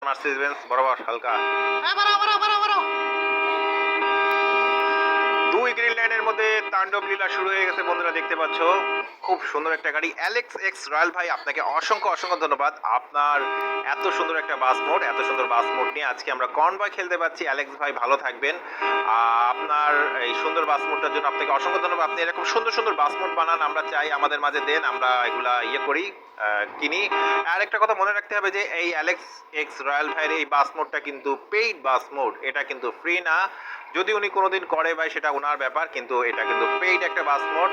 Mercedes Benz বরাবর হালকা দুই গ্রিন লাইনের মধ্যে তাণ্ডব লীলা শুরু হয়ে গেছে বন্ধুরা, দেখতে পাচ্ছ খুব সুন্দর একটা গাড়ি অ্যালেক্স এক্স রয়্যাল ভাই, আপনাকে অসংখ্য অসংখ্য ধন্যবাদ। আপনার এত সুন্দর একটা বাস মোড, এত সুন্দর বাস মোড নিয়ে আজকে আমরা কনভয় খেলতে পাচ্ছি। অ্যালেক্স ভাই ভালো থাকবেন। আপনার এই সুন্দর বাস মোডটার জন্য আপনাকে অসংখ্য ধন্যবাদ। আপনি এরকম সুন্দর সুন্দর বাস মোড বানান, আমরা চাই আমাদের মাঝে দেন, আমরা এগুলা করি, কিনি। আর একটা কথা মনে রাখতে হবে যে এই অ্যালেক্স এক্স রয়্যাল ভাইয়ের এই বাস মোডটা কিন্তু পেইড বাস মোড, এটা কিন্তু ফ্রি না। যদি উনি কোনোদিন করে ভাই সেটা ওনার ব্যাপার, কিন্তু এটা কিন্তু পেইড একটা বাস মোড।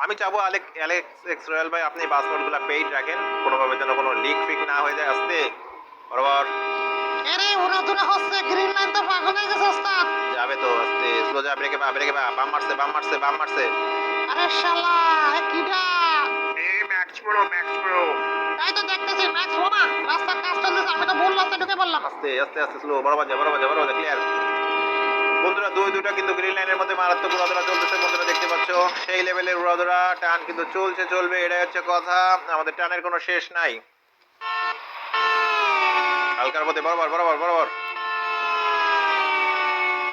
আমি চাবো অ্যালেক্স এক্স রয়্যাল ভাই আপনি বাস মোডগুলো পেইড রাখেন, কোনোভাবে যেন কোনো লিক ফিক না হয়ে যায়। আসতে বরাবর যাবে তো, আস্তে স্লো যা, ব্রেকে বা বাম মারছে বাম মারছে। আরে শালা কিডা ম্যাক্স প্রো তাই তো দেখতেছি ম্যাক্স মামা রাস্তার কাজ চলতেছে, আমি তো ভুল রাস্তায় ঢুকে পড়লাম। আস্তে স্লো, বরাবর যা ক্লিয়ার। বন্ধুরা দুইটা কিন্তু গ্রিন লাইনের মধ্যে মারাত্মক উড়াধরা চলতেছে বন্ধুরা, দেখতে পাচ্ছ সেই লেভেলের উড়াধরা। টান কিন্তু চলবে, এটাই হচ্ছে কথা, আমাদের টানের কোনো শেষ নাই। হালকার মধ্যে বরাবর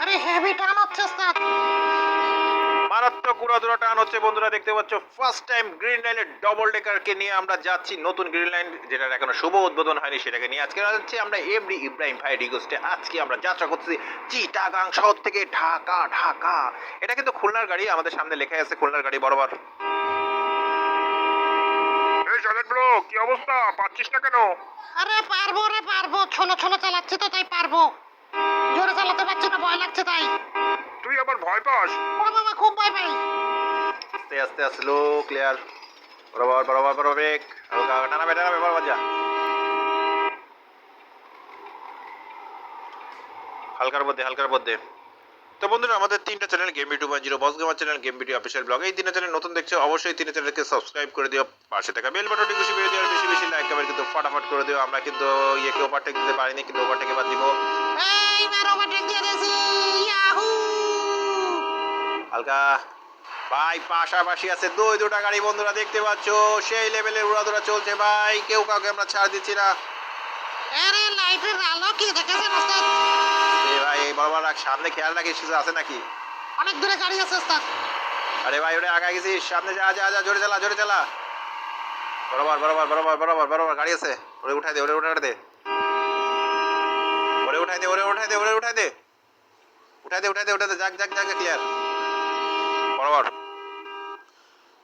আরে হেভি টান হচ্ছে স্যার, মারাত্মক উড়াধরা টান হচ্ছে বন্ধুরা, দেখতে পাচ্ছ ফার্স্ট টাইম গ্রিন লাইনের ডবল ডেকারকে নিয়ে আমরা যাচ্ছি। নতুন গ্রিন লাইন যেটার এখনো শুভ উদ্বোধন হয়নি, সেটাকে নিয়ে আজকে যাচ্ছি আমরা এমডি ইব্রাহিম ভাই রিকোয়েস্টে। আজকে আমরা যাত্রা করতেছি চিটাগাং শহর থেকে ঢাকা। এটা কিন্তু খুলনার গাড়ি, আমাদের সামনে লেখা আছে খুলনার গাড়ি বরাবর। এই জানেন ব্রো, কি অবস্থা, পাচ্ছিস না কেন? আরে পারবো ছোলো চালাচ্ছি তো তাই পারবো, জোরে চালাতে পারছি না, ভয় লাগছে তাই। তুই আবার ভয় পাস? ওরে বাবা খুব ভয় পাই। আস্তে স্লো ক্লিয়ার, বরাবর ব্রেক, হালকা টানাবে বরাবর যা, হালকার মধ্যে। তো বন্ধুরা আমাদের তিনটা channel, game video 2.0, boss gamer channel, game video official blog, এই তিনটা চ্যানেল নতুন দেখছো অবশ্যই তিনটা চ্যানেলকে সাবস্ক্রাইব করে দিও, পাশে থাকা বেল বাটনটি খুশি করে দিও, আর বেশি লাইক কমেন্ট কিন্তু ফটাফট করে দিও। আমরা কিন্তু ইয়েকে ওভারটেক দিতে পারিনি, কিন্তু ওভারটেক এবার দিব। এইবার ওভারটেক দিয়ে দিয়েছি, ইয়াহু। হালকা ভাই পাশাপাশি আছে দুটা গাড়ি বন্ধুরা, দেখতে পাচ্ছ সেই লেভেলের উড়াধুরা চলছে ভাই, কেউ কাউকে আমরা ছাড় দিচ্ছি না। আরে লাইটের আলো কি দেখেছেন ওস্তাদ? ভাই এই বরাবর রাখ, সামনে খেয়াল রাখিস কিছু আছে নাকি? অনেক দূরে গাড়ি আছে ওস্তাদ। আরে ভাই ওটা আগায় গেছিস, সামনে যা জোরে চালা বরাবর গাড়ি আছে, ওরে উঠাই দে যাক ক্লিয়ার বরাবর।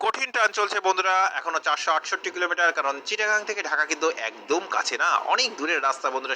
কঠিন টান চলছে বন্ধুরা, এখনো 468 কিলোমিটার, কারণ চিটাগাং থেকে ঢাকা কিন্তু একদম কাছে না, অনেক দূরের রাস্তা বন্ধুরা।